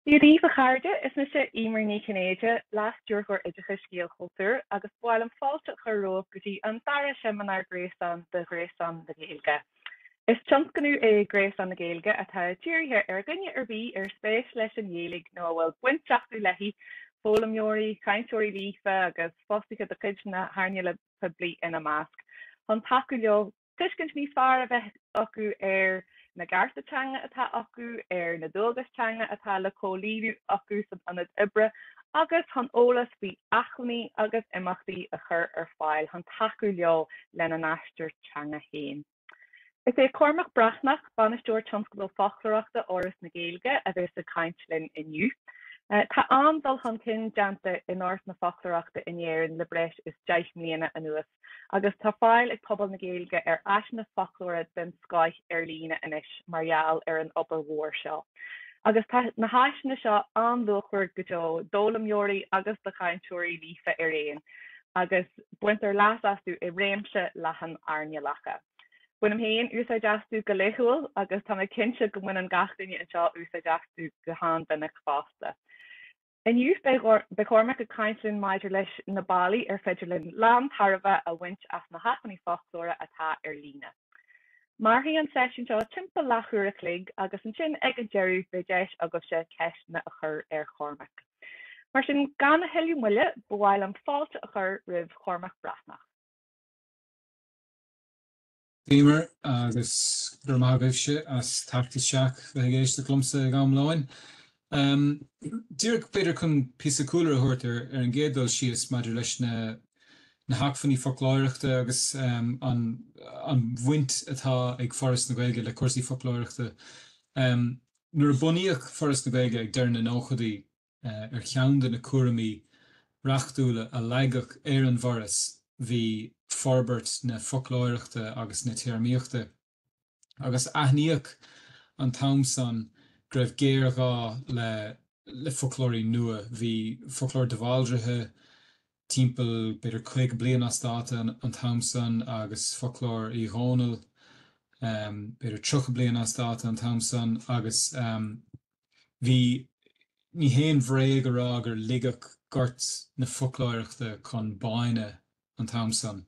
I rif a charde is na se imarní Canada last dúr gur idircha scéal cultúr agus bháil an fáilte churóh gotí an dara seminar gréasan de Gaeilge. Is tionscanú gréasan na Gaeilge atá tíirthe ar gunne arbí ar spéis leis an dhéalaigh nó bhfuil buinteachú leithí fólamjóirí, cainteoirí lífa agus fóstacha do chuid na hairne le publi ina másc. An taú leo tuiscint níos fearr a bheith acu ar na gartatanga atá acu ar na dulgastanga atá le cólíú acu san anad ibre agus han ólas bhí hAcmhainní agus imachtaí a chur ar fáil han taú leo lena náistear teanga héin. Is é cormach brachnach banisteúir tionscadal foclóireachta áras na Gaeilge a bheits a caintlinn inniu. Tá an-dul han cinn déanta in áras na foclóireachta in Éirinn le breis is 10 anuas. Agus tá fáil ag pobal na Gaeilge ar aisina foclóra den scoth ar Líne inis mar gheall ar an obair mhór seo. Agus tá na hAcmhainní seo an-dul chuir go deo dólamjóirí agus do cainteoirí lífa ar éin, agus buint ar leas asú i réimse lehan airne lecha. Bunim héin úsáid asú go léithúil agus tá cinse go bhain an gachtaine anseo úsáid asú go hán denna fásta. Inniu be cormac a caintlinn maidir leis na bailí ar feidirlinn Lántairbhe a bhaint as na hAcmhainní foclóra atá ar Líne. Mar hí an sesiún seo timpeall leathuair a clig agus an sin ag an deirú be deis agus sé ceisna a chur ar chormac. Mar sin gan na heilú muile bhfuil an fáilte a chur ribh chormac brachnach. Dímar agus gur mágah se as tactiseach bheit géiste clumsa gam láin. Dúireadh beidir chun píosa cúlar a thuirt ar an gcéaddul síos maidir leis na hAcmhainní foclóireachta agus an bhaint atá ag Foras na Gaeilge le cuasaí foclóireachta. Nuair a bunaíodh Foras na Gaeilge ag deireadh na nóchadaí ar cheann na cuairimí reachtúla a leigech ar an bhoras bhí forbairt na foclóireachta agus na tearmaíochta. Agus aithníodh an tamsan go raibh géará le foclóirí nua bhí foclóir de bháildrithe timpeall beidir 5 bliana státa an tamsan agus foclóir í ghónal beidir 3 bliana státa an tamsan agus bhí ní héon bhré go rá gur ligach gort na foclóireachta chun baine an tamsan.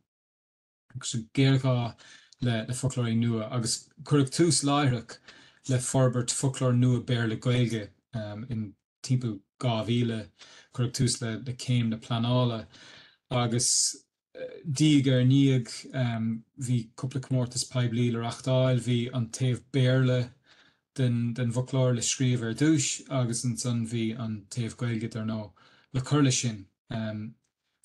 Agus géará le foclóirí nua agus chuirigh tús láithreach le forbairt Foclóir Nua Béarla-Gaeilge in timpeall 2000 chuirigh tús le céim na planála agus díg ar níag bhí cúpla comórtas poiblí le achtáil bhí an taobh béarla den Foclóir le scríomh ar dúis agus an son bhí an taobh Gaeilge ar nó le chuirla sin.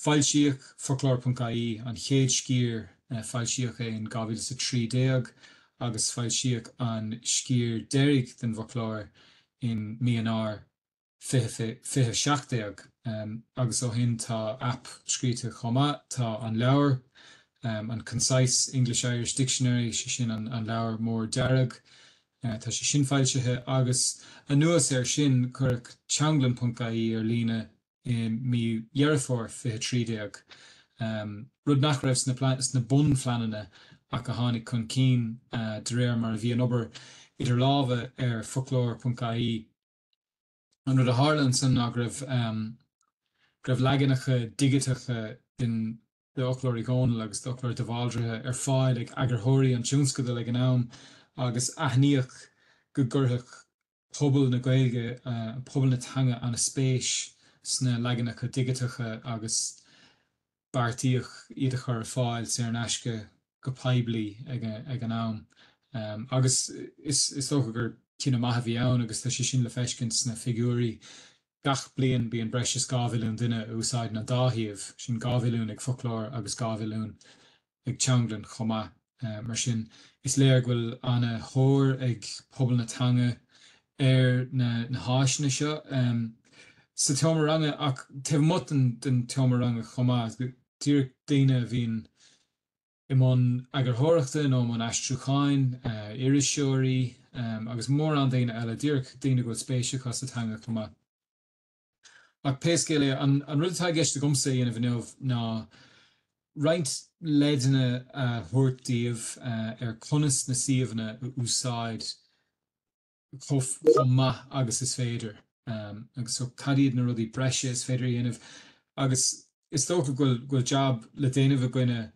Fáil siach foclóir.ie an chéad scír fáil siach é in 2013 agus fáil siach an scír déirigh den Foclóir in míonár 27 agus ó hin tá app scríte chomá tá an leabhar an Concise English-Irish Dictionary sé sin an leabhar mór dearg tá sé sin fáilsethe agus anuas ar sin chuirigh teanglann.ie ar Líne mí dhearfóir 23. Rud nach raibh na bun fleananna ach a tháinig chun cinn de réir mar bhí an obair idir lámha ar foclóir.ie. An rud a Harlan san ag raibh leaganacha digitacha in de foclóirí ghónal agus de foclóir de bháildrithe ar fáil ag agurthirí an tiúnscadal ag an am agus aithníodh go gcuirteach pobal na Gaeilge pobal na teanga an a spéis sna leaganacha digitacha agus beartaíoch iad a chur ar fáil sé an aisce go poiblí ag an am. Agus is tócha gur cinna maithe bhí ann agus tá sé sin le feiscint sna figúirí gach bliain bí an breis 2,000 duine úsáid na dáthaíomh sin 2,000 ag foclóir agus 2,000 ag teanglann chomá. Mar sin is léir bhfuil anna thóir ag pobal na teanga ar na hAcmhainní seo. Sa teomaranga ach taobh mutain den teomaranga chomá dúireadh daoine bhíon imón agurthireachta nó imón aistriúcháin, irisisiúirí agus mór an daoine eile dúireadh daoine go spéisiúcha sa teanga chomá. Ach péascéile an rud atá gceiste gomsa dhéanamh inniu ná roinnt leideanna thuairtíomh ar conas na suíomhanna úsáid chomá agus is féidir. agus so cadíad na rudí breise is féidir dhéanamh agus is tócha goil job le déanamh a gcuine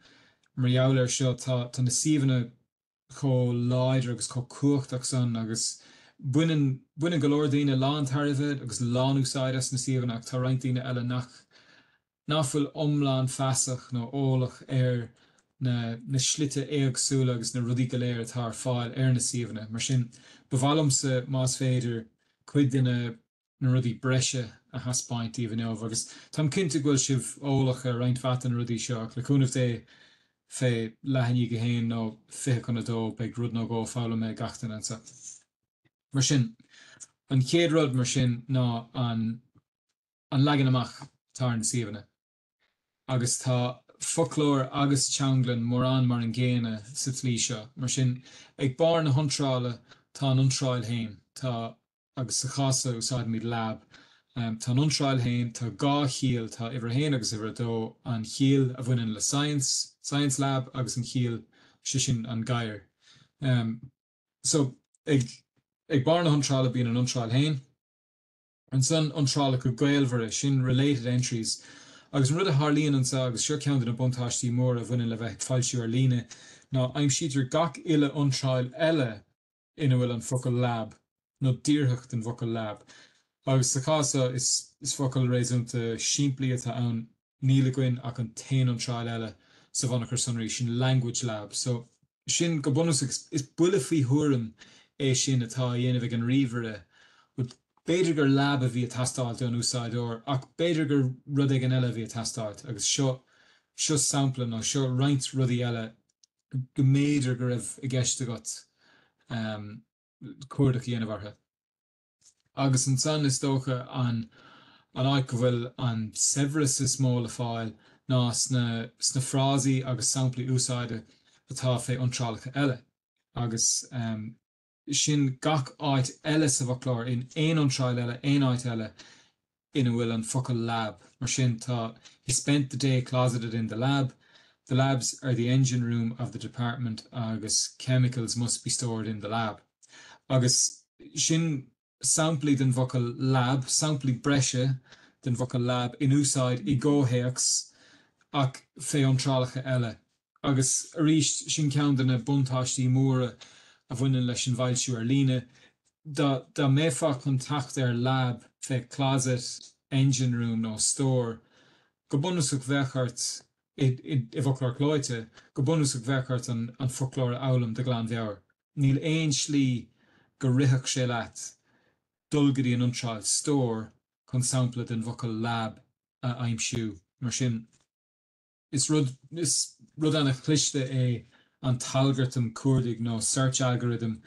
margheall seo tá na síomhanna có láidir agus có cuachtach san agus buinean golóir daoine Lántairbhe agus lánúsáidas na síomhanna ach tá roinnt daoine eile nachfuil omláin feasach nó ólach na slite éagsúla agus na rudí go léir atá fáil na síomhanna mar sin bhhalamsa más féidir cuid na rudí breise a haspáint íomh agus tá cinnte goil sibh ólach a roinnt fatan rudí seo ach le cúnamh é fé lehanní go héin nó fiche chun dó beag rud nó go fála mé gachtain ansa. Mar sin, an chéad rud mar sin ná an legan amach tá na síomhanna. Agus tá foclóir agus teanglann mar an ggéine sa tlí seo. Mar sin, ag bar na iontráile tá an iontráil hain, tá agus sa chasa úsáid míad lab. Tá an iontráil hain, tá gá chiall, tá ibre hain agus ibre dó an chiall a bhaineann le science lab agus an chiall sin an gaiir. So ag bar na iontráile bíon an iontráil hain, an san iontráile go gheall sin related entries agus rud a Harlíonn ansa agus seo ceann na buntáistí mór a bhaineann le bheith fáilisiú ar líne ná aimsítear gach ile iontráil eile ina bhfuil an focal lab nó díorthacht an focal lab. Agus sa casa is focal réasúnta shampla atá ann níl goin ach an tain iontráil eile sa bhanachar sonraí sin language lab. So sin go bunus is buile faoi thuairim sin atá dhéanamh an ríomhare beidir gur lab a bhí a tastáilt an úsáidóir ach beidir gur rud ag an eile bhí a tastáilt agus seo sampla nó seo roinnt rudí eile go méidir gur raibh i gceiste agat cuardach dhéanamh orthu. Agus an san is dócha an áid go bhfuil an severus is mó le fáil ná sna phrásaí agus sampla úsáide atá fé iontrálacha eile. Agus sin gach áit eile sa bhoclóir in éon iontráil eile, éon áit eile ina bhfuil an focal lab. Mar sin tá, he spent the day closeted in the lab. The labs are the engine room of the department agus chemicals must be stored in the lab. Agus sin sampli den focal lab, sampli breise den focal lab in úsáid I ggóthaíochs ach fé iontrálacha eile. Agus a ríist sin ceann na buntáistí móra a bhaineann leis an bhailsiú ar Líne, da méfach chun tacht ar lab fé closet, engine room nó store, go bunusach bhechart I bhoclóir chlóite, go bunusach bhechart an foclóir álam de glan bheabhar. Níl éon slí go rithach sé leat dulgadí an iontráil store chun sampla den focal lab a aimsiú. Mar sin is rud anna chlichte an talgartum cuardaigh nó search algorithm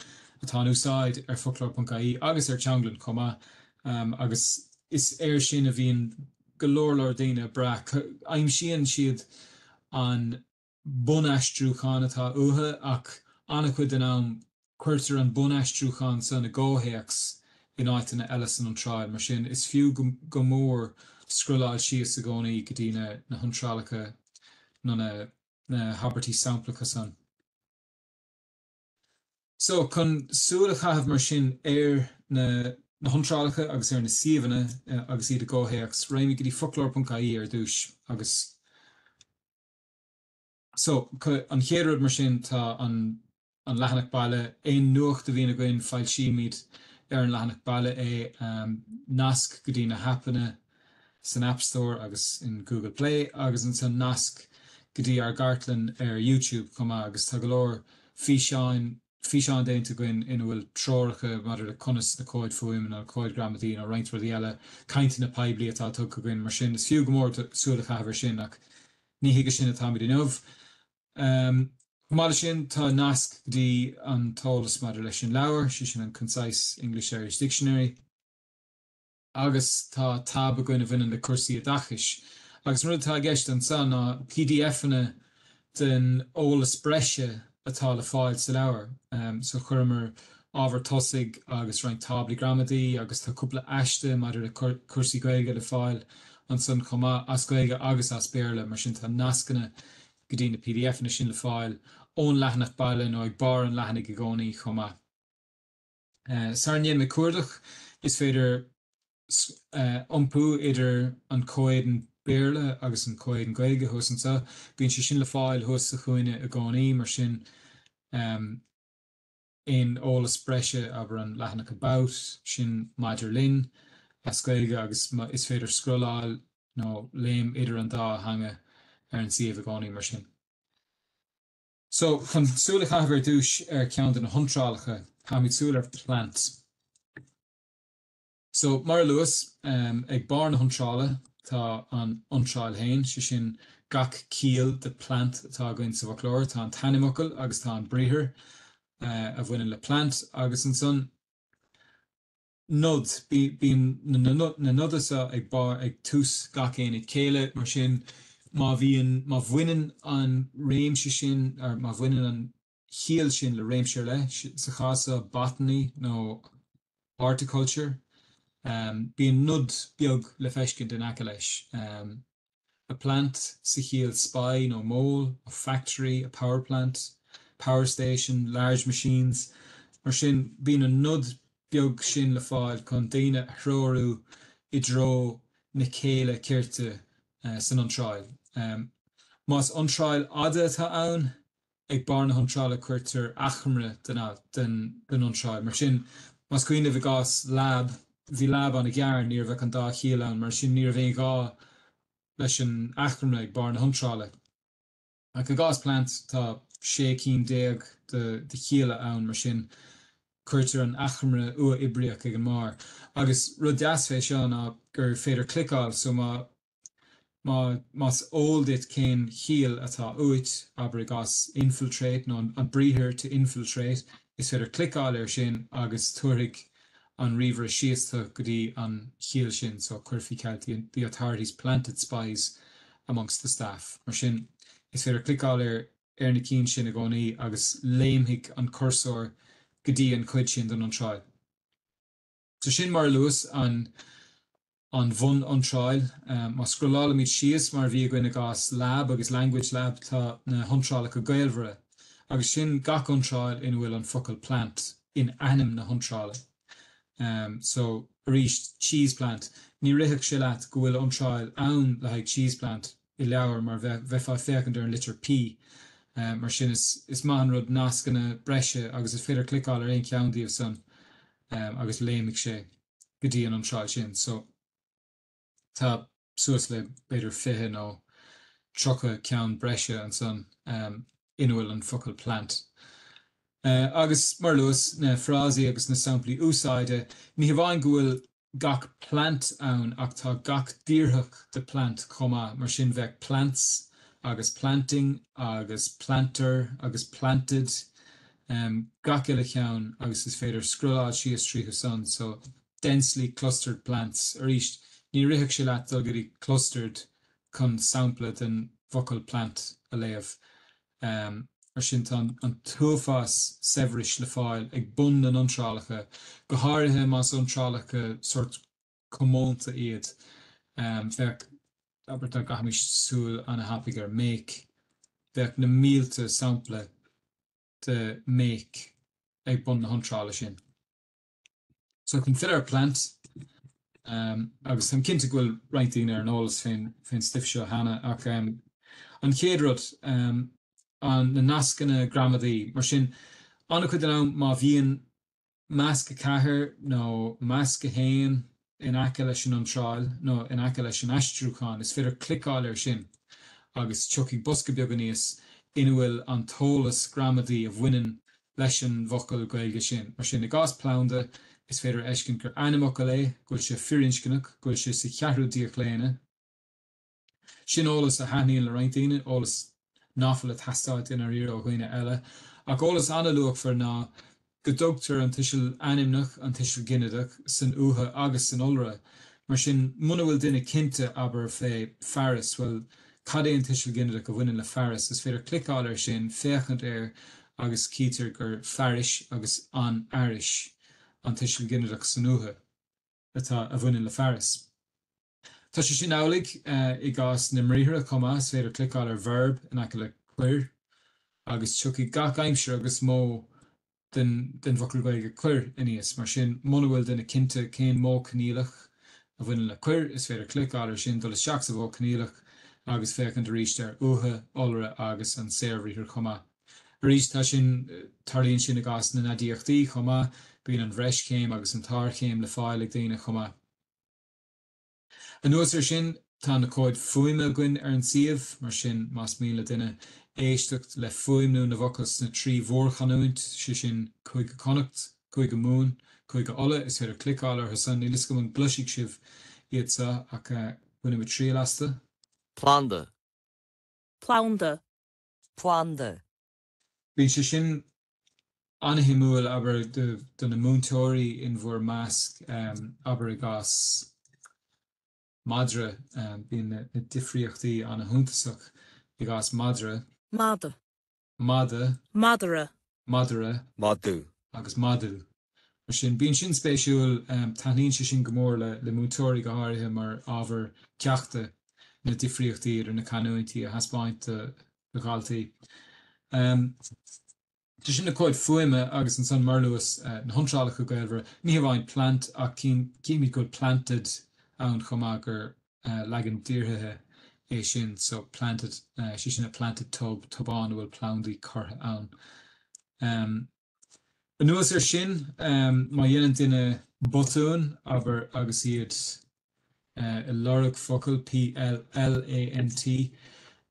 atá úsáid ar foclóir.ie agus ar teanglann comma agus is sin a bhíon golóir daoine bra aimsíonn siad an bunaistrúchan atá uthe ach anna chuid den am cuirtar an bunaistrúchan san na ggóthaíochs in áiteanna eile san iontráil. Mar sin is fiú go mór scroláil síos a gcónaí go dtí na iontrálacha nó na habartí samplacha san. So chun súla chaithimh mar sin ar na iontrálacha agus ar na síomhanna agus iad a ggóthaíochs réimigh go dtí foclóir.ie ar dúis agus. So an chéad mar sin tá an leathanach baile éon nuacht a bhíonna goin fáil siomíd ar an leathanach baile nasc go dtí na hAcmhainní san App Store agus in Google Play agus an san nasc go dtí ar gartlann ar YouTube comma agus tá go leor físeáin déanta goin ina bhfuil tróiricha maidir le conas na cóid fuaim na cóid gramadí nó roinnt rudí eile cainte na peibli atá tugad goin mar sin is fiú go mór súla chaithimh sin ach ní hiige sin atá mí nómh. Mála sin tá nasc go dtí an tálas maidir leis sin leabhar sin an Concise English Irish Dictionary agus tá tab a goin a bhaineann le cursaí a dachais. Agus rud atá gceist an san ná PDF-anna den ólas breise atá le fáil sa leabhar. So chuirmar ábhar tosaigh agus roinnt tabla gramadí agus tá cúpla aiste maidir le cursaí Gaeilge le fáil an san comma as Gaeilge agus as béarla mar sin tá nascanna go dtí na PDF-na sin le fáil ón leathanach baile nó ag bar an leathanach i gcónaí comma. Sarníon me cuardach is féidir iompú idir an Foclóir Béarla agus an Foclóir Gaeilge thusansa, bíonn sé sin le fáil thus a chuine a gcónaí mar sin in ólas breise aber an leathanach about sin maidir linn a Gaeilge agus is féidir scroláil nó léim idir an dá hanga an suíomh a gcónaí mar sin. So chun súla chahar dúis ceann den na iontrálacha chaimid súla plant. So mar luas ag bar na iontrála tá an iontráil hain sin gach céille de plant atá going sa Foclóir, tá an tanimmocail agus tá an bríthir a bhfuin le plant agus an son nod bíon na nodasa ag bar ag tús gach éin ag céille mar sin má bhaineann an réimse sin ar má bhaineann an chéal sin le réimseir le sa chása botany nó horticulture. Bíon nud beag le feiscin den aice leis. A plant sa chéal spy nó mhór, a factory, a power plant, power station, large machines. Mar sin bíon an nud beag sin le fáil chun daoine a threoú I dro na céille céirte san iontráil. Más iontráil ada atá ann ag bar na iontrála cuirtear aicmhainní den iontráil. Mar sin más cuioine bhí gás lab, bhí lab an a ghearn níor bheith an dá chéile ann, mar sin níor bhéh gá leis an aicmhainní ag bar na iontrála. Ag an gás plant tá 6 déag de chéile ann mar sin cuirtear an aicmhainní ua ibriach ag an mar. Agus rud deas fé seo ná gur féidir clicáil so más ól dit cén chéal atá uit aber gás infiltrate nó an bríthir to infiltrate is féidir clicáil ar sin agus tuairigh an riomhar síosta go dtí an chéal sin so chuirfí ceiltí the authorities planted spies amongst the staff. Mar sin is féidir clicáil ar na cín sin a gcónaí agus léimhigh an cursor go dtí an cuid sin don iontráil. So sin mar luas an bhun iontráil má scrolála míid síos mar bhí goine gás lab agus language lab tá na iontrálacha Gaeilge agus sin gach iontráil in bhfuil an focal plant in anim na iontrála. So ríist cheese plant ní rithigh sé leat go bhfuil iontráil ann le ag cheese plant I leabhar mar bheith fécinn ar an litir pí. Mar sin is maith an rud nascanna breise agus is féidir clicáil ar aon ceann san agus léimigh sé go dtí an iontráil sin. So tá suas le beidir 20 nó 30 ceann breise an san inniuil an focal plant. Agus mar luas na frásaí agus na samplaí úsáide ní bhhain go bhfuil gach plant ann ach tá gach díreach de plant comma mar sin bheith plants agus planting agus planter agus planted gach eile ceann agus is féidir scroláil síos trícha san so densely clustered plants aríist ní rithigh sé leat dul gurí clustered chun shampla den focal plant a léamh. Mar sin an tuafas severis le fáil ag bun an iontrálacha go háirithe más iontrálacha sort commónta iad bheith aber tá gaithmid súil anna hapaigh ar méic bheith na mílte shampla de méic ag bun na iontrála sin. So chun fill plant agus an cinnte bhfuil rointín ar an ólas féin stiff seo hana ach an chéad rud an na nascanna gramadaí mar sin anna chuid an má bhíonn measc a chathair nó measc a haon in aice leis an iontráil nó in aice leis an aistriúcháin is féidir clicáil ar sin agus tuigh bosca beag aníos ina bhfuil an tólas gramadaí a bhaineann leis an Foclóir Gaeilge sin. Mar sin na gás plánda is féidir eiscin gur animmocail é gúil sé firincinach gúil sé sa cheathrú díoch léine. Sin ólas a haithníonn le rointíine ólas náfala tastáid in ar ó chuoine eile ach ólas anna luachfar ná go dtugtar an tuisiil animnach an tuisiil gineadach san uatha agus san ulra mar sin muna bhfuil duine cinnte aber fé fearas well cad é an tuisiil gineadach a bhaineann le fearas is féidir clicáil ar sin féchant ar agus cítear gur fearis agus an airis an tuisiil gineadach san uatha atá a bhaineann le fearas. Tá sé sin álaigh I gás na mríthire comma is féidir clicáil ar verb in aice le cuir agus tuigh gach aimsir agus mó den Foclóir Gaeilge cuir aníos mar sin muna bhfuil duine cinnte cén mó cnílach a bhain le cuir is féidir clicáil sin dul is seach sa bhó cnílach agus fécinn de ríist ar uthe, olra agus an séirbhíthir chuma. Ríist tá sin tarlíonn sin a gas na nadíochtaí chuma, bíonn an bhreis céim agus an tar céim le fáil ag daoine chuma. Anuas sin tá na cóid fuaime gin ar an suíomh, mar sin más míle duine éisteacht le fuaimnú na bhocas na trí mhórchaúint sin chuig connacht, chuig mún, chuig ola is féidir clicáil ar san nílas go an bluisiigh sibh iad sa ach bhuiine mit trí lasta. Planda. Plounda. Planda. Bhí sé sin anhimúil aber do na múntóirí in bhór measc aber i gas madra bíon na difríochtaí an a thuntasach i gas madra. Mada. Mada. Madara. Madara. Madu. Agus madu. Mar sin bíonn sin spéisiúil taithníonn sé sin go mór le múntóirí go háirithe mar ábhar ceachta na difríochtaí ar na canúintí a haspáint de ghealltaí. Tá sin na cóid fuaime agus an san marluas na hiontráil go gailre ní bhain plant ach cíimiid go planted ann chumá gur legan tíorthaithe é sin so planted si sin a planted tubán bhfuil plandaí curtha ann. Anuas sin má dhéanann duine botún aber agus iad i lorg focal PLANT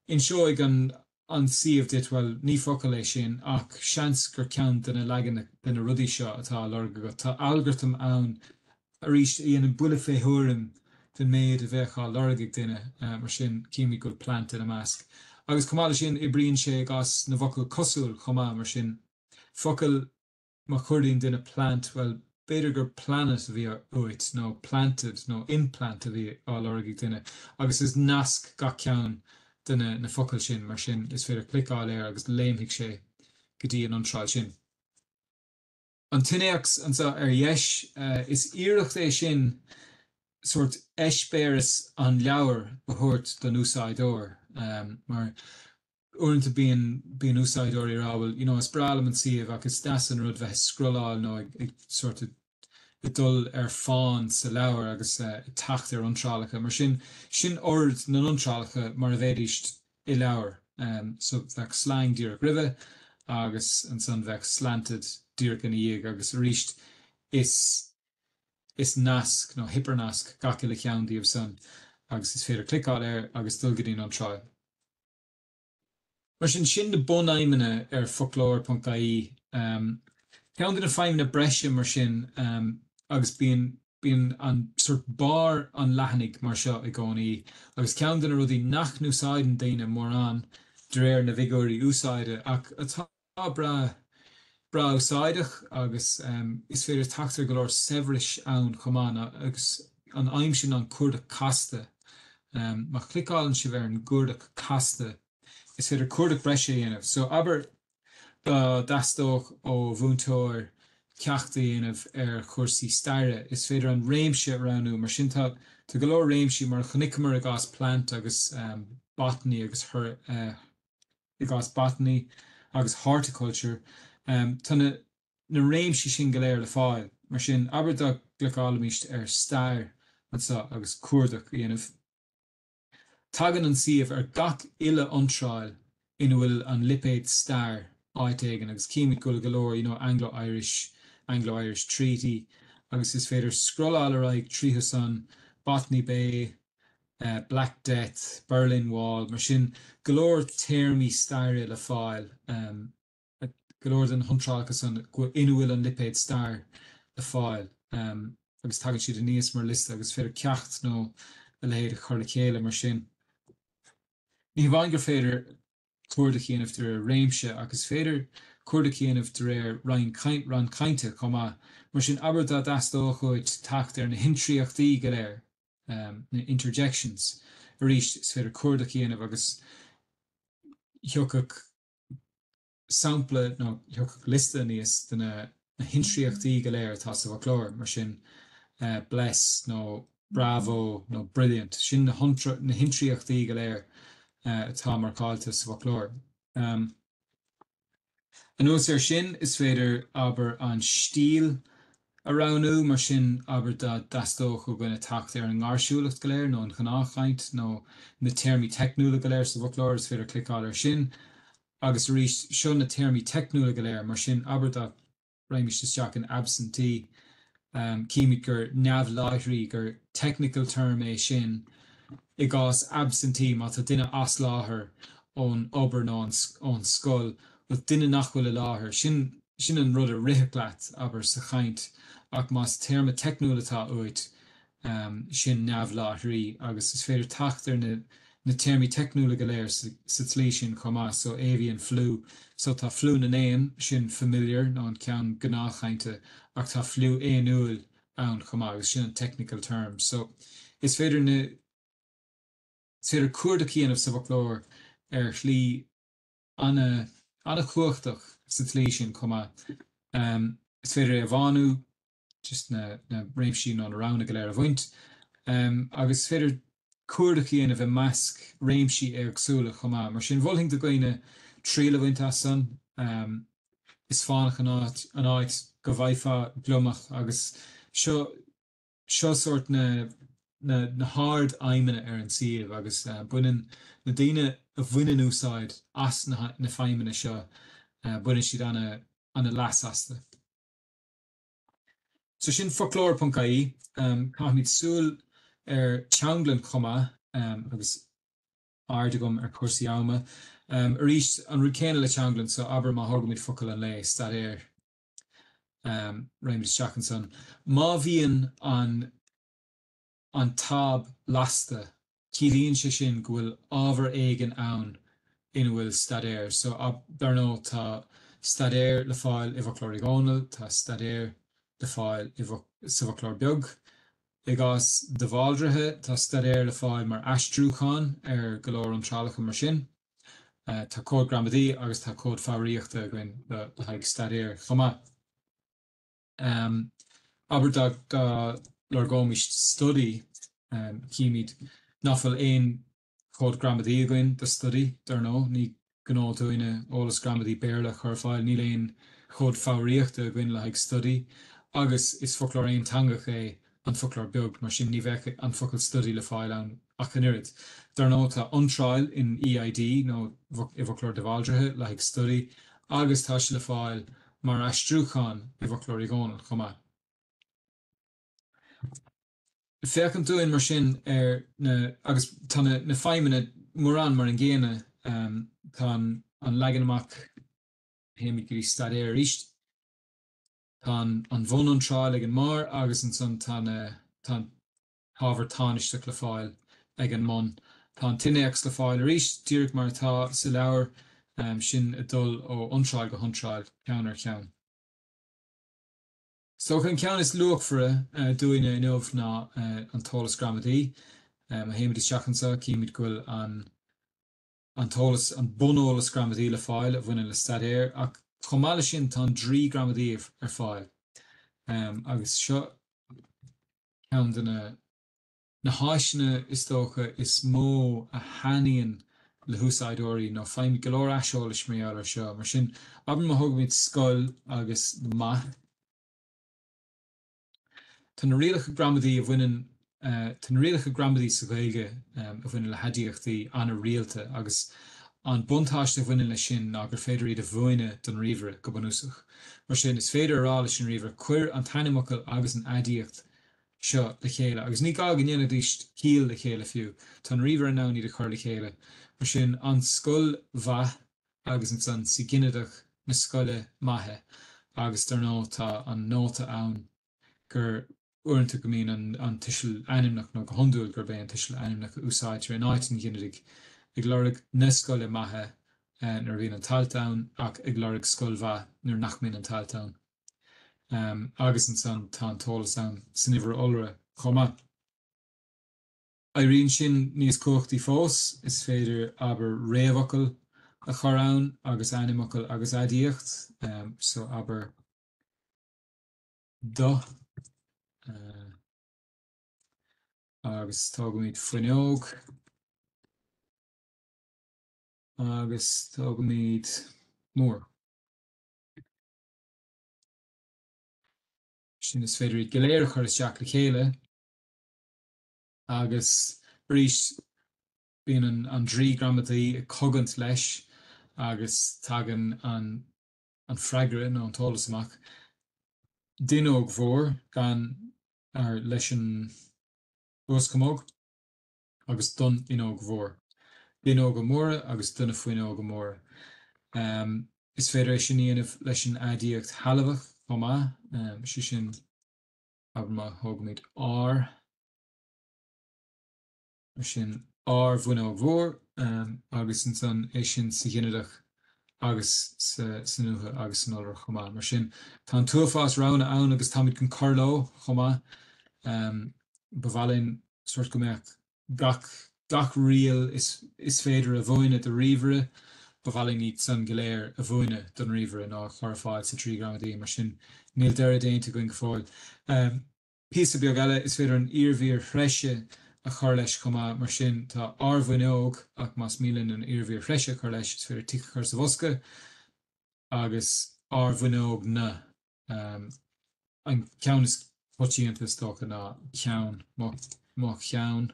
in seo ag an suíomh dit well ní focal é sin ach seans gur ceann duna legan duna rudí seo atá lorg agat tá algoritm ann a ríist íon bula féthuairim den méid a bheitá lorg ag duine mar sin cíimiid go plant in a measc. Agus cumála sin i bríonn sé gas na bhocail cosúil chumá mar sin focal má chuiríonn duine plant well beidir gur planet a bhí uait nó planted nó implant a bhí á lorg ag duine agus is nasc ga ceann duna na focail sin mar sin is féidir clicáil ar agus léimhiigh sé go dtí an iontráil sin. An tinnéachs an sa ar dheis is iireacht é sin sort eispéras an leabhar a thuirt don úsáidóir mar uaireanta bíon úsáidóirí rábhfuil is brealam an suíomh agus deas an rud bheith scroláil nó ag sort i dul ar fáin sa leabhar agus tacht ar iontrálacha mar sin ord na iontrálacha mar a bhéidirist i leabhar so bheith slang díreach ribhe agus an san bheith slanted díreach in dhéag agus ríist is nasc nó hippernasc gaci le ceann díobh san agus is féidir clicáil ar agus dul go dtíon iontráil. Mar sin de bunaimene ar foclóir.ie ceann duna feimna breise mar sin agus bíon an sort bar an lehannig mar seo i gcónaí agus ceann duna rudí nach úsáideann daoine mór an de réir na bhigóirí úsáide ach atá bra úsáideach agus is féidir tachtar go leor sebhris ann chumán agus an aimim sin an cuarda casta má clicálann si bhar an gcuarda casta is féidir cuarda breise dhéanamh so aber dastóch ó bhúntóir ceachta dhéanamh ar chuirsaí staire is féidir an réimse ranú mar sin tá go leor réimsí mar chonicmar a gas plant agus botany agus i gas botany agus horticulture tá na réimsí sin go léir le fáil mar sin aber dá gluálamíist ar stair agus cuardach dhéanamh. Tagan an suíomh ar gach ile iontráil ina bhfuil an lipéad stair áit éigean agus cíimiid go leor Anglo-Irish Treaty agus is féidir scroláil ar ag tríthe san Botany Bay, Black Death, Berlin Wall mar sin go leor téirmí staire le fáil go leor den iontrálacha san ina bhfuil an lipéad stair le fáil agus tagann siad a níos mar lista agus féidir ceacht nó a léad a chur le chéile mar sin. Ní bhain gur féidir cuarda chéanamh de réir réimse agus féidir cuarda chéanamh de réir ran cainte chumá mar sin aber dá dastóchuid tacht ar na hintríochtaí go léir na interjections a ríist is féidir cuarda chéanamh agus thiocach shampla nó thiocach lista níos den na hintríochtaí go léir tá sa foclóir mar sin bless nó bravo nó brilliant sin na hintríochtaí go léir atá mar cáilte sa foclóir. Anuas sin is féidir aber an stíl Around mar sin aber dastóch go gona tacht ar an ngarsúlacht go léir nó an gnáchaint nó na termí technúla go léir sa bhoclóir is féidir clicáil ar sin. Agus rís seo na termí technúla go léir mar sin aber réimiiste isteach an absentee cíimiid gur neamhláithrí gur technical term é sin I gás absentee má tá duine as láthair ón obair nó an scoil bud duine nach bhfuil láthair sin an rud a rithe leat aber sa chaint ach más terma technúlatá uait sin neamhláithrí agus is féidir tacht ar na termí technúla go léir sa tlí sin chomá so avian flu so tá flu na néan sin familiar nó an ceann gnáchainte ach tá flu éanúil ann chomá agus sin an technical term so is féidir cuairde cíanamh sa bhoclóir ar chlí anna chuachtach sa tlí sin chomá is féidir a bhánú just na réimsí nó arána go léir a bhaint agus féidir cuairde cíanamh a measc réimsí agsúla chomá mar sin bhfuilthing do gaoine tríle bhaint as san is fánach an áit go bhaidfá glumach agus seo sort na hard aimimene ar an suíomh agus buinean na daine a bhuiinean úsáid as na feimimene seo buinean siad anna leas asta. So sin foclóir.ie caithmid súil ar teanglan chomá agus ardagum ar cuasaí ama arís an rud céine le teanglan so aber má thugamid focail an lé stad air réimid isteach an son. Má bhíonn an tab lasta cílíonn sé sin go bhfuil ábhar éigean ann ina bhfuil stad air so dar nó tá stad air le fáil i bhoclóireachta tá stad air le fáil sa bhoclóir beag I gás de bháildrithe tá stad air le fáil mar aistriúcháin ar go leor an trálacha mar sin tá cód gramadí agus tá cód fáilíochta goin le haig stad air chomá aber lor gomist study cíimiid nafil éon cód gramadí goin de study dar nó ní gná doine ólas gramadí béarla chur fáil ní léon cód fáilíochta goin le haig study agus is foclóir aon tangach é an foclóir beag mar sin ní bheith an focail study le fáil an ach an irid. Dar nó tá iontráil in EID nó I bhoclóir de bháildrithe le haig study agus tá se le fáil mar aistriúcháin I bhoclóireachta chomá. Féacham túin mar sin ar agus tá na feimimene mórán mar an ggéine tá an legan amach héimi gurí stad air ríist tá an bhun iontráil ag an mar agus an son tá hábhar táinisteach le fáil ag an mon. Tá an tinnéachs le fáil ríist dúireach mar tá sa leabhar sin a dul ó iontráil go iontráil ceann ar ceann. So chun ceann is luachfra dúine inniu ná an tólas gramadí a héimiid isteach ansa cíimiid gofuil an tólas an bunólas gramadí le fáil a bhfuine le stad air ach chomáile sin tá 3 gramadí ar fáil agus seo ceann na háisina is tócha is mó a haíonn le húsáidóirí nó feimid go leor aiseáil is mé ar seo mar sin aber má thugamid scoil agus maith Tá na rialacha gramadí a bhainean tá na rialacha gramadí sa Gaeilge a bhainean le hadiíochtaí anna rialta agus an buntáiste bhainean le sin ná gur féidir iad a bhhaine don riomhre go bunúsach. Mar sin is féidir ará leis an riomhre cuir an tainimeacail agus an adíocht seo le chéile agus ní gá go dhéanana díist cíal le chéile fiú tá an riomhre ná ní de chuir le chéile. Mar sin an scoil bhaith agus an san si gineadach na scoile maithe agus dar nó tá an nóta ann gur uaireanta go mbíonn an tuisil ainmneach nó go hondúil gur bé an tuisil ainmneach úsáidtear an áit an gcineadh ag lorg na scoile maithe nar bhíonn an tailteann ach ag lorg scoil bhaith nar nach mbíonn an tailteann. Agus an san tá an tólas ann san uimhir olra chomá. Éirinn sin níos cuachtaí fós is féidir aber réamhacail a chur ann agus animacail agus adíocht so aber do agus tógamid fuineog agus tógamid mhór. sin is féidir goléir chuir isteach le chéile, agus breis bíon an 3 gramataí cogant leis, agus tagan an freagre nó an tolas amach. Duine mhór gan leis an uascamóg, agus don duine mhór. Duine go móra agus duine faoine go móra. Is féidir sin íanamh leis an aidíocht halamhach chomá, sin aber thugmid ár. Sin ár bhuine mhór, agus an son é sin sa ghinneadach agus sa nutha agus san ollra chomá. Mar sin tá an tuafás rana ann agus táid gon carló chomá, bhálinn suirt go mbeadh gach rial is féidir a bhuine de riomhre, bhálinn iad san goléir a bhuine don riomhre ná chur fáil sa 3 gramadaí, mar sin níl deire déanta going fáil. Píosa beag eile is féidir an iarmhír phreise a chur leis chomá, mar sin tá ábhaine óg ach más mílinn an iarmhír phreise chur leis is féidir tic chur sa bhosca, agus ábhaine óg na. An ceann is potíanta stocha ná ceann, má cheann.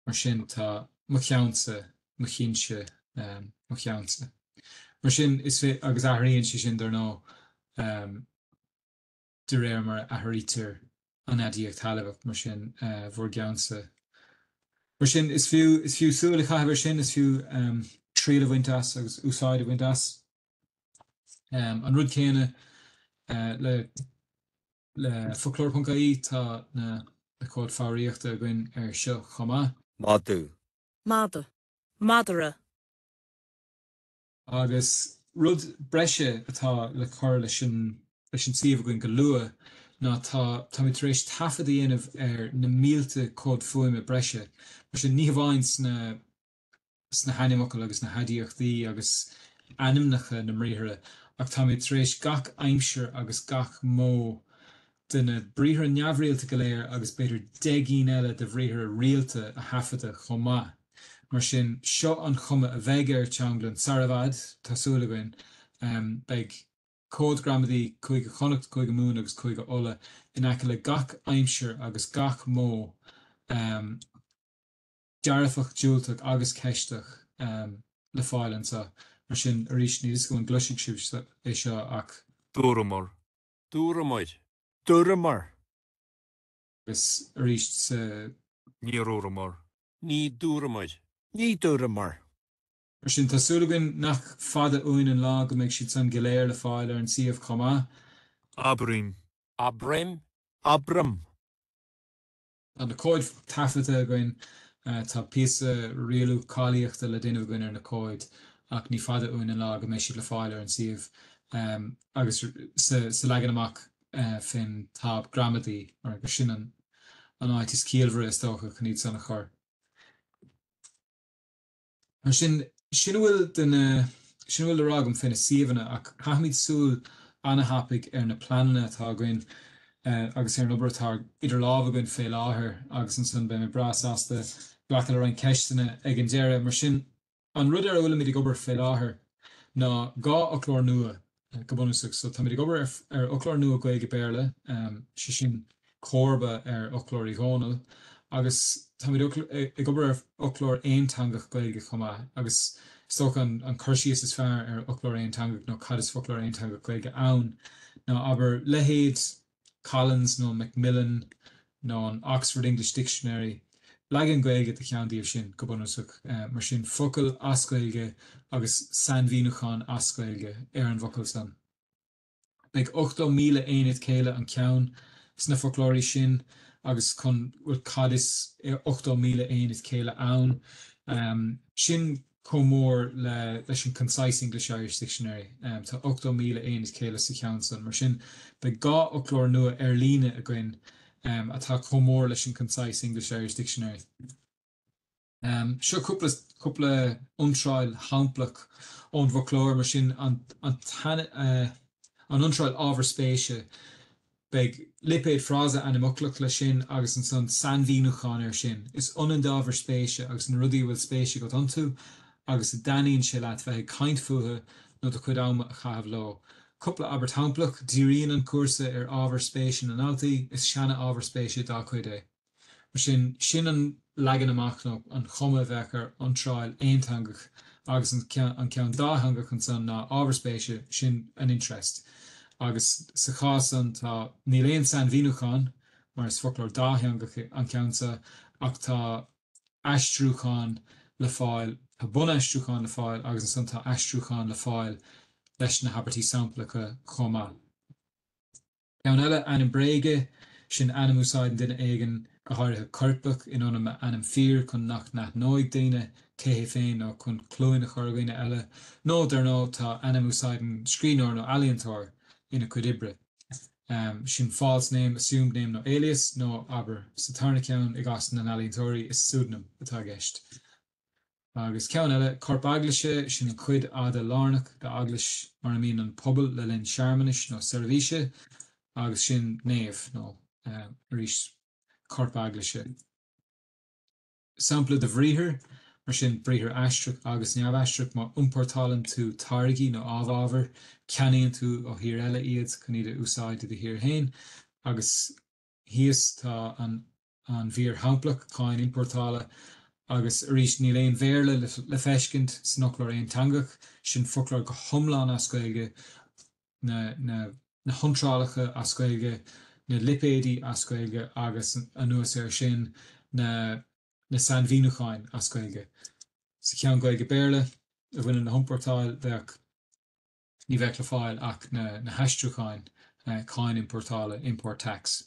Mar sin tá má cheannsa, má chinse, má cheannsa. Mar sin is fé agus athraíonn sin dar nó de réir mar athraítear an aidíocht halamhach mar sin bhór geannsa. Mar sin is fiú súla chaithbhar sin is fiú tríal a bhaint as agus úsáid a bhaint as. An rud céine le foclóir.ie tá na cód fáilíochta going seo chomá. Madu. Mada. Madara. Agus rud breise atá le chur leis an suíomh going go lua, ná tá mit tar éis tafad dhéanamh na mílte cód fuaime breise. Mar sin ní bhaint sna hainimeachil agus na hadaíochtaí agus animnacha na mríthire, ach tá mit tar éis gach aimseir agus gach mó duna bríthir neamhréalta go léir agus beidir 10 eile de bhríthir rialta a hafada chomá. Mar sin seo an chuma a bheith teanglan sarabhad tásúla goin beag cód gramadaí chuig chonacht chuig mún agus chuig ola in aice le gach aimseir agus gach mó dearfach dúilteach agus ceisteach le fáil ansa. Mar sin arís níos go an gluisigh sibh é seo ach Dúramar. Dúramáid. Duramar. agus arís sa Ní róramar. Ní dúramáid. Ní Duramar. mar sin tásúla goin nach fada uainn an lá go mbeidh siad san goléir le fáil ar an suíomh chomá. Abrim. Abrim. Abram. An na cóid tafata goin tá píosa rialú cáilíochta le duine goin ar na cóid ach ní fada uainn an lá go mbeidh siad le fáil ar an suíomh agus sa legan amach fin tab gramadaí mar go sin an áit is cíalmhre is tócha chuníd sanna chur. Mar sin bhfuil le rágam fin na suíomhanna ach chaithmid súil anahapig ar na planana atá goin agus ar an obair atá idir lámha goin fé láthair agus an son beidh bras asta ghlacha le rainn ceisteanna ag an deire. Mar sin an rud ar bhfuil míid obair fé láthair ná gá foclóir nua go bunúsach, so tá míid obair ar foclóir nua Béarla sin córba ar foclóirí ghónal agus tá míid obair ar foclóir aontangach Gaeilge chomá agus stoch an chuirsíos is fearr ar foclóir aontangach nó cad is foclóir aontangach Gaeilge ann. Ná aber lehéad Collins nó Macmillan nó an Oxford English Dictionary legan Gaeilge de cheandaíobh sin go bunúsach mar sin focail as Gaeilge agus sanmhíonachán as Gaeilge ar an bhocail san. Beidh 8,000 aonad céile an ceann sna foclóirí sin agus chun bhfuil cad is 8,000 aonad céile ann. Sin comór leis an Concise English Irish Dictionary. Tá 8,000 aonad céile sa ceann san. Mar sin beidh gá foclóir nua ar Líne a gcuin atá comór leis an Concise English Irish Dictionary. Seo cúpla iontráil shamplach ón foclóir mar sin an iontráil ábhar spéise beidh lipéad frása animoclach le sin agus an son sanmhíonachán ar sin. Is an dábhar spéise agus an rudaí bhfuil spéise go antú agus a daíonn sé leat bheith caint fuatha nó do chuid ama a chaithbh lá. Couple of abertamplach, díríonn an cuasa ábhar spéisiún an altaí is seanna ábhar spéisiú dá chuid é. Mar sin an legan amach nó an chuma bheithar iontráil aontangach agus an ceann dáthangach an san ná ábhar spéisiú sin an interest. Agus sa chásan tá níl éon san bhíúcháin mar is foclóir dáthangach an ceansa ach tá aistriúcháin le fáil, tá bun aistriúcháin le fáil agus an san tá aistriúcháin le fáil leis na habartí samplacha chomá. Ceann eile anam bréige sin animúsáid duine éigen go háirithe corpach in anam fír chun nach nóid daine céthe féin nó chun clúin na chorgaine eile nó dar nó tá animúsáid an scríóir nó alientóir ina cuid ibre. Sin false name, assumed name nó alias nó aber sa tarna ceann ag as an alientóirí is pseudonym atá gceist. Agus ceann eile corp aglaise sin an cuid ada lárnach de aglas mar amín an pobal le linn searmanis nó servise agus sin néamh nó rís corp aglaise. Sampla de bhríthir mar sin bríthir aistriach agus neamhaistriach má umportálan tú targaí nó ábhábhar ceanaíonn tú ó thír eile iad chun iad úsáid de thír hain agus híos tá an bhír hamplach cáin importála agus rís níl éon bhéarla le feiscint san foclóir aontangach sin foclóir go thomláin as Gaeilge na iontrálacha as Gaeilge na lipéadaí as Gaeilge agus anuas sin na san bhíúcháin as Gaeilge. Sa ceann Gaeilge Béarla a bhain na humportáil bheith ní bheith le fáil ach na heistriúcháin cáin importála import tax.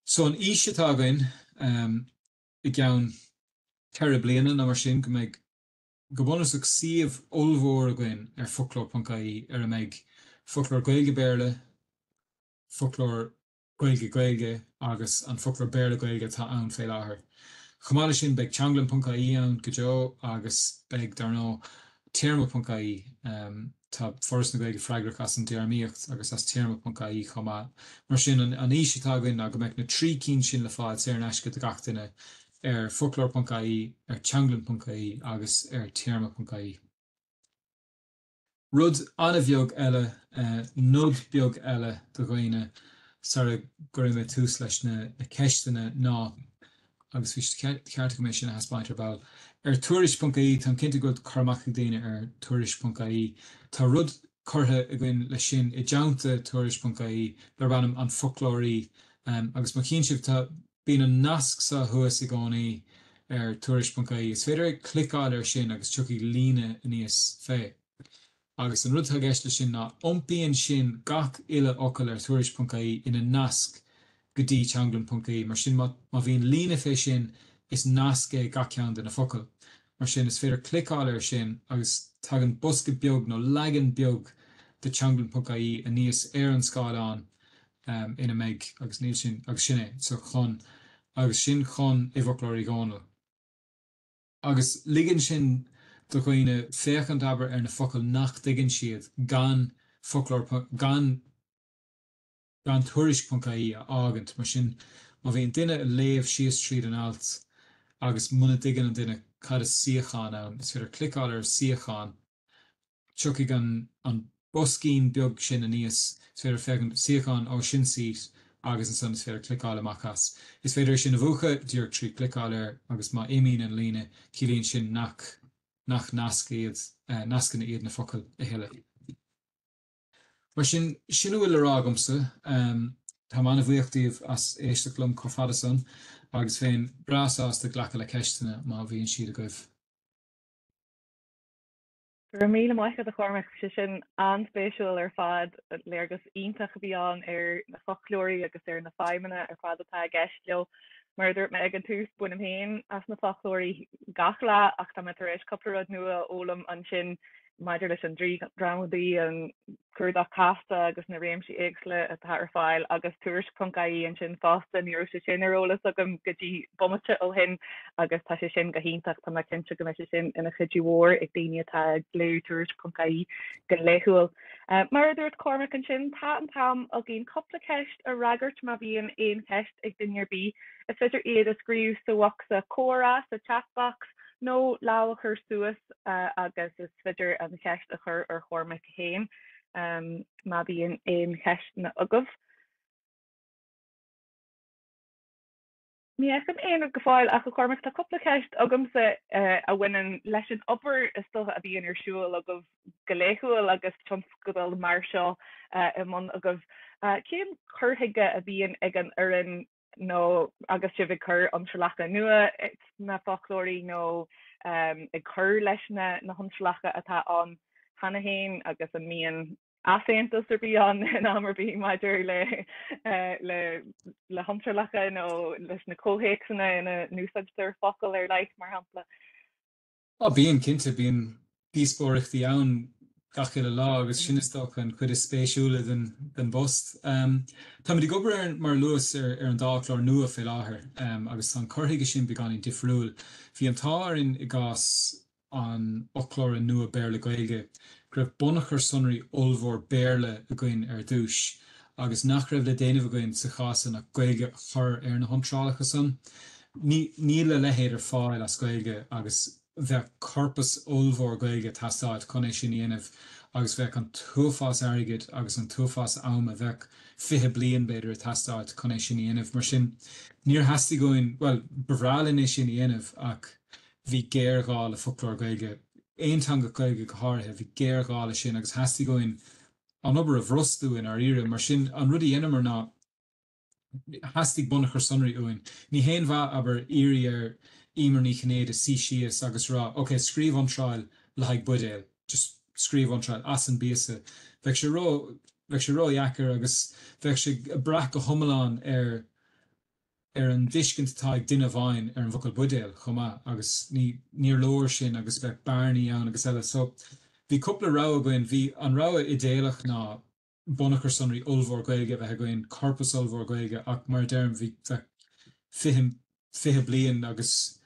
So an ise tágain I gceann ceithre bliana na mar sin go mbeidh go bунasach suíomh ullmhór againn foclóir.ie a mbeidh foclóir Gaeilge Béarla, foclóir Gaeilge agus an foclóir Béarla-Gaeilge tá ann fé láthair. Chamála sin beidh teanglann.ie ann go deo agus beidh dar nó téarma.ie tá foras na Gaeilge freigrach as an dearmíocht agus as téarma.ie chomá. Mar sin an ise tágainn a go mbeidh na trí cinn sin le fáil sé an eisce de gachtainine foclóir.ie, teanglann.ie agus téarma.ie. Rud anna bheag eile, nud beag eile do ghaoine sara goirime tús leis na ceistena ná agus bhí ceart go mé sin a hAcmhainní tuairis.ie tá cinnte go carmach daine tuairis.ie. Tá rud curtha a gcuin le sin I deanta tuairis.ie le bannam an foclóirí agus má cinn sibh tá bín an nasc sa thuas I gánaí tuairis.ie. Is féidir clicáil sin agus tuí líne níos fé. Agus an rud tá gceist le sin ná iompíonn sin gach ile ocail tuairis.ie ina nasc go dtí teanglann.ie mar sin má bhíon líne fé sin is nasc gach ceann den na focail. Mar sin is féidir clicáil sin agus tagan bosca beag nó legan beag de teanglann.ie a níos an scáil an ina méid agus níl sin agus sinné so chun agus sin chun I foclóirí gána. Agus ligann sin do chuoine féchant aber na focail nach digann siad gan foclóir gan tuairis.ie ágant mar sin má bhíon duine a léamh sios tríd an alt agus muna digan an duine cad siocháin ann is féidir clicáil siocháin tuí gan an boscín beag sin a níos is féidir fégan siocháin ó sin síos agus an son is féidir clicáil amachchas. Is féidir sin a bhuacha dúir trí clicáil agus má imín an líne cílíonn sin nach nascan iad na focail a heile. Mar sin bhfuil arágamsa tá mana bhuaachtaíomh as éisteachlum có fada san agus féin brasás de ghlacha le ceistena má bhíonn siad a goibh. Gur míle maicha a chormach sin anspéisiúil fad léargus ionintach bhí an na foclóirí agus na feimimena fad atá gceist leo mar dúirt me ag an tús bunim héin as na foclóirí gachla ach tá tar éis coppla nua ólam an sin maidir leis an drámadaí an cuairda casta agus na réimsí éagsle atá fáil agus tuairis.ie an sin fásta níor sé sin arolalas agam gotí bommate ó hin agus tá sé sin go híntaach tá me cinnte go me sin ina chuidí mhór ag daine atá glú tuairis.ie go léthúil. Mar dúirt Cormac an sin tá an tam a gcíonn coppla ceist a ragart má bhíon éon ceist ag duinear bí is féidir iad a scríú sa wachsa córa sa chatbox nó láchar suas agus is féidir an ceist a chur ar Cormac héin. má bhíonn éon cheistena agah. Ní ag éon go fáil a go cormach tá coppla ceist agamsa a bhainean leis an obair is stocha a bhíon ar siúil agah goléúil agus tionscadal mar seo i món agah céim churthaige a bhíon ag an Éirinn nó agus sibh chur an Foclóir nua na foclóirí nó ag chur leis na honsleacha atá an hana héin agus an míon aséantas ar bhí an in amar bhí maidir le honsleacha nó leis na cóhéicsanna ina núsabtar focail ar leith mar hampla. Bíon cinnte bíon díospóireachtaí ann gach le lá agus sinnasteach an chuid is spéisiúla den bost. Tá muid gobar mar luas ar an Foclóir nua fé láthair agus tá chorthaige sin beagán in difriúil. Bhí an táirn i gás an Foclóir Nua Béarla-Gaeilge greibh bunachar sonraí olmhór béarla a gcuin ar dúis agus nach raibh le déanamh a gcuin sa chásan nach Gaeilge chur ar na hontrálacha san. Ní le lehéad ar fáil as Gaeilge agus bheith corpus olmhór Gaeilge tastáid chun é sin dhéanamh agus bheith an túfás airgid agus an túfás am a bheith 20 bliain beidir a tastáid chun é sin dhéanamh mar sin níor heasta going, well, bhreálinn é sin dhéanamh ach bhí géargáil a Foclóir Gaeilge éontanga Gaeilge go háirithe bhí géargáil sin agus heasta going an obair a bhrostú in ar ire mar sin an rudí inamar ná heasta bunachar sonraí uain. Ní héon bheith aber irí ar Éirinn cnéad sí síos agus rá, ok, scríomh iontráil le haig budéil, just scríomh iontráil as an bíasa. Bheith sé ró dheacair agus bheith sé brach go thomaláin ar an bhiscint atá ag duine bhain ar an bhocail budéil chumá agus níor leor sin agus bheith bearnaí ann agus eile. So bhí cúpla rá againn, bhí an rá idéalach ná bunachar sonraí olmhór Gaeilge bheith againn corpus olmhór Gaeilge ach mar dearm bhí 20 bliain agus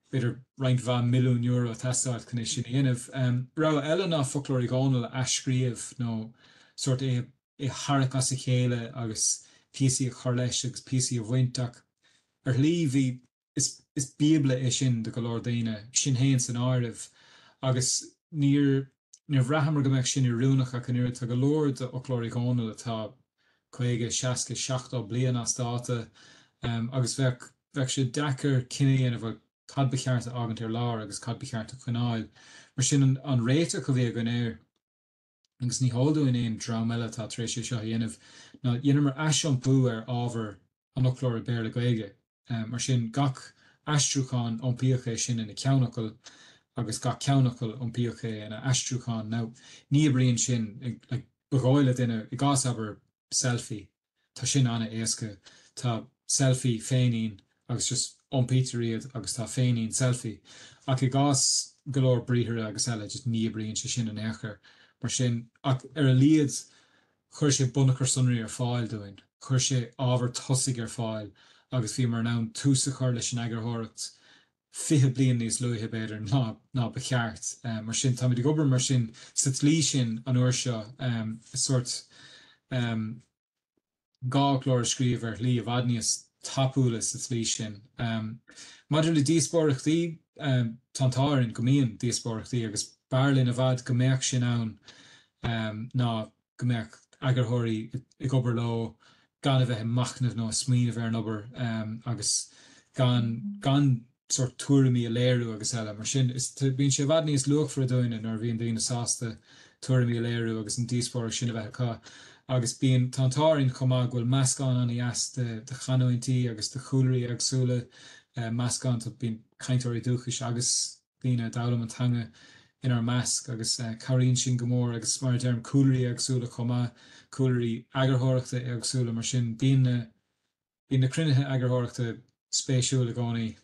beidir roinnt €1 milliún tastáid chun é sin dhéanamh. Rá eile ná foclóirí gáinil a scríomh nó sort é harach as a chéile agus píosaí a chur leis agus píosaí a bhaintach. Ar lí bhí is bíbla é sin de go leor daoine sin héan san áireamh agus níor bhreathmar go mbeadh sin i rúnach ach an iarad tá go leor de foclóirí gáinil atá 50-60 bliain as dáta agus bheith sé dechar cinine a bheith cad bechearta agant ar lár agus cad bechearta chunáil. Mar sin an réite go bhí an éir agus ní háldú in éon drám eile tá tar éis seo dhéanamh ná dhéanamar aisiampú ar ábhar an Foclóir Béarla-Gaeilge. Mar sin gach aistriúcháin iompaíocha sin ina ceannacail agus gach ceannacail iompaíocha ina aistriúcháin. Ná ní bríonn sin ag beáile duine i gás aber selfie. Tá sin anna éasca tá selfie féinin agus just iompaítear agus tá féinin selfie. Ach i gás go leor bríthire agus eile just ní bríonn sé sin an éachar. Mar sin ach ar a líad chuir sé bunachar sonraí ar fáil doin, chuir sé ábhar tosaigh ar fáil agus bhí mar nán túsa chuir leis an eagarthireacht 20 bliain níos luithe beidir ná becheart. Mar sin tá muid ag obair mar sin sa tlí sin an uair seo sort gá-chlór scríomh ar lí a bhadníos tapúla sa tlí sin. Maidir le díospóireachtaí tantáirn go mííon díospóireachtaí agus bearlinn a bhd go mbeadh sin ann ná go mbeadh eagarthirí ag obair leo gan a bheith machnamh nó smaoinemh ar an obair agus gan sort tuairimí a léirú agus eile. Mar sin bíonn sé bhd níos luach for a dóine nar bhíon daoine sásta tuairimí a léirú agus an díospóireach sin a bheith cá. Agus bíon tantáirn chumá bhfuil meascán an as de chanointí agus de chúlairí agsúla meascán tá bíon cainteoirí dúchais agus bíonna dalam an tanga inar measc agus caríonn sin go mór agus mar dearm chúlairí agsúla chumá chúlairí eagarthireachta agsúla mar sin bíon na crunithe eagarthireachta spéisiúla gánaí.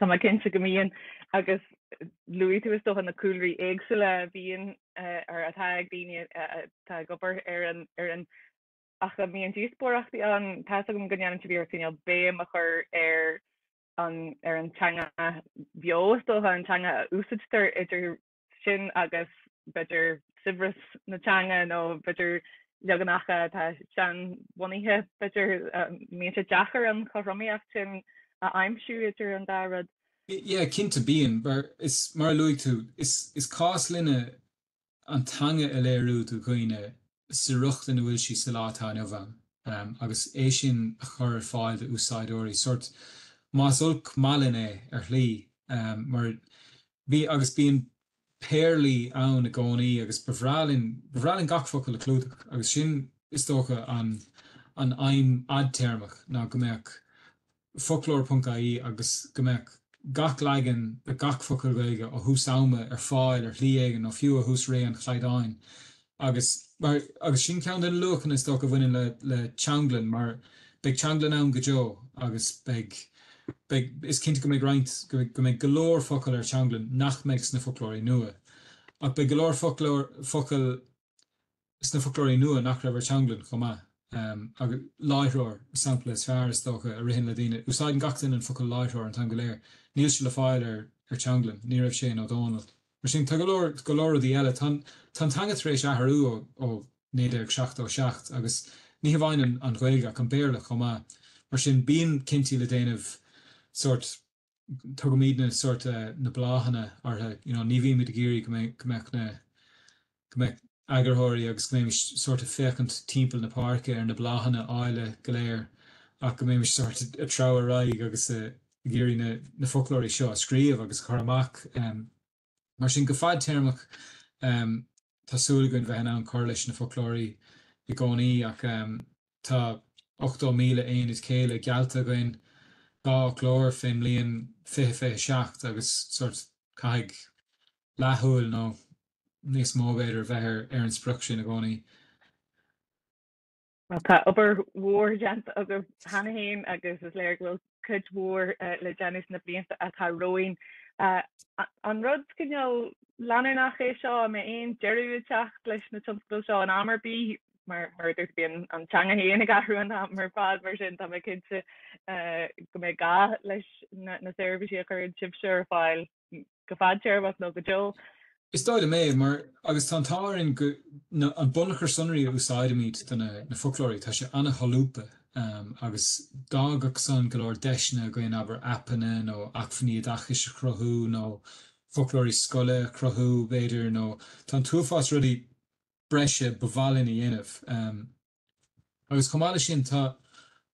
Tá mai cinnte go mííon agus Louis tú stoch an na coolrí éagsúla bhíon ar atá ag daoine tá gobar ar an ach míon díospóireachtaí an tá go gneann tú bhíar cinál béim a chur ar an teanga beo stocha an teanga úsaidir idir sin agus beidir sibras na teanga nó beidir legannacha tá sean bunaithe beidir míonn deachar an choromíocht sin a aimimsú idir an dárad. Yeah, cinnte bíon, but is mar luigh tú is cás linne an tanga a léirú tú chuoine sa rucht in bhfuil si sa látá bhan. Agus é sin a chur fáil de úsáidóirí sort más ulc malin é ar lí mar bhí agus bíon péirlí ann a gcónaí agus bhreálinn gach focail le clúdach agus sin is tócha an aim adtermach ná go mbeadh foclóir.ie agus go mbeadh gach leigean a gach focail Gaeilge ó húsáme ar fáil ar lí éigean ó fiú a hús ré an chleidáin agus sin ceann den luchan is tócha bhain le teanglan mar beag teanglan ann go deo agus beag is cinnte go mbeadh roinnt go mbeadh golóir focail ar teanglan nach mbeadh sna foclóirí nua ach beag golóir focail sna foclóirí nua nach raibh ar teanglan chomh agus láithreoir shampla is fearr is tócha a rihin le daoine úsáid gachtain an focail láithreoir an tam go léir níl se le fáil ar teanglan ní raibh sé ó dónal mar sin tá golóir dí eile tan tangat rééis athrú ó 1967 agus ní bhhain an Gaeilge an béarla chomh mar sin bíon cinnti le déanamh sort tugamídna sort na bláhanna artha ní bhí mit géirí go mbeadh agarthirí agus go mbeadh sort féchant timpeall na páirce ar na bláhanna áile go léir ach go mbeadh sort a trá a raig agus géirí na foclóirí seo a scríomh agus chur amach mar sin go fad termach tásúla goin bheith an chur leis na foclóirí i gcónaí ach tá 8,000 céille geallta goin gá chlór fé mbliana 57 agus sort caig lethúil nó níos mó beidir bheith ar an spruc sin a gcónaí. Tá obair mhór déanta agus hanahéin agus is léir bhfuil chud mhór le déanais na blianta a tá roin an rud cinneal leanar nach é seo me aon deirú teach leis na tumscoil seo an amarbí mar dúirt bíon an teanga héana a gahrú an mar fád mar sin tá cinnte go mé gá leis na seirbhísí a chuir tibse ar fáil go fad tearbh nó go deo. Is dóid mé mar agus tátáirn an bunachar sunraí a úsáidimid na foclóirí tá sé anna halúpa agus dágach san go leir deisna goin aber appanna nó hAcmhainní dachis a chruthú nó foclóirí scoile chruthú beidir nó tá túfás rudí breise bhailinn i dhéanamh agus chomáile sin tá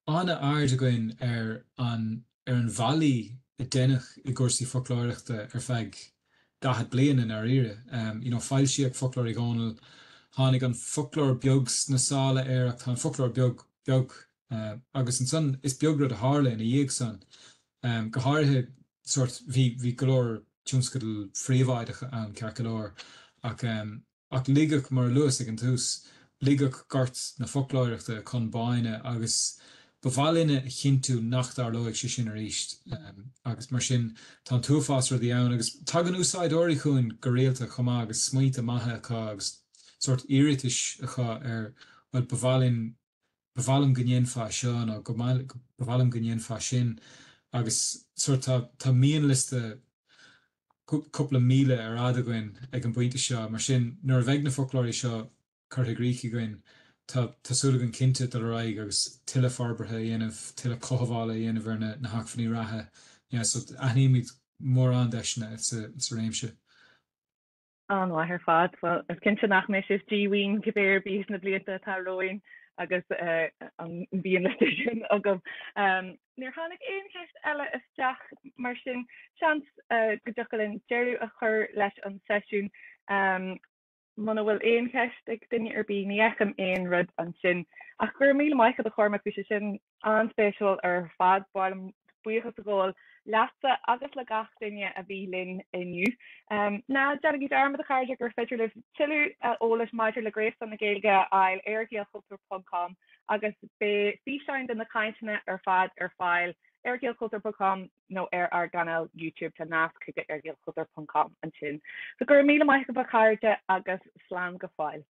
anna airde goin ar an bhailí i dénach i gcúrsaí foclóireachta ar feadh 10 bliain ar ire. Fáil siag foclóirí gcónal tháinig an foclóir beags na sála éireacht tá foclóir beag agus an son is beagrad a hála in a dhéag san. Go háirithe sort bhí golóir tiúmscadal phríomhaideach an cearcolóir ach lígach mar luas ag an tús lígach gort na foclóireachta chun baine agus bhailíne chinú nachtar loigh sé sin ar ríist agus mar sin tá túfás rudí ann agus tag an úsáidóirí chuin go réalta chomh agus smuointe maithe acha agus sort iritis acha ar bhfuil bhailm gnéon fá seo nó go bhailm gnéon fá sin agus sort tá míon liste cúpla míle ar adagoin ag an buinte seo mar sin nuair a bheith na foclóirí seo chuirtha gríochi goin Tásúla an cinnte do raig agus tuile farbartha dhéanamh tuile cohabhála dhéanamh ar na hAcmhainní ratha. So aithníimiid mór an deisna sa réimse. An ar fad, well is cinnte nach mé is díhain gobéir bís na blianta tá roin agus an bíon lei sin agam. Níor tháinig aon cheist eile isteach mar sin seans go dtachalinn deirú a chur leis an seisiún Mana bhfuil aon cheist ag duine ar bí ní eacham aon rud an sin. Ach gur míle maicha a chormaach bhí sin an spéisiúil ar fad báilm buíochas a ggóil leasa agus le gach duine a bhí linn inniu. Na deanna armad a chaide gur féidir le tiú ólas maidir le gréis an na Gaeilge ail airgeallcultúr.com agus be físeáin den na caiintena ar fad ar fáil airgeallcultúr.com nó ar ganal YouTube tá nás chuige airgeallcultúr.com an sin. So gur míle maicha a chaide agus slán go fáil.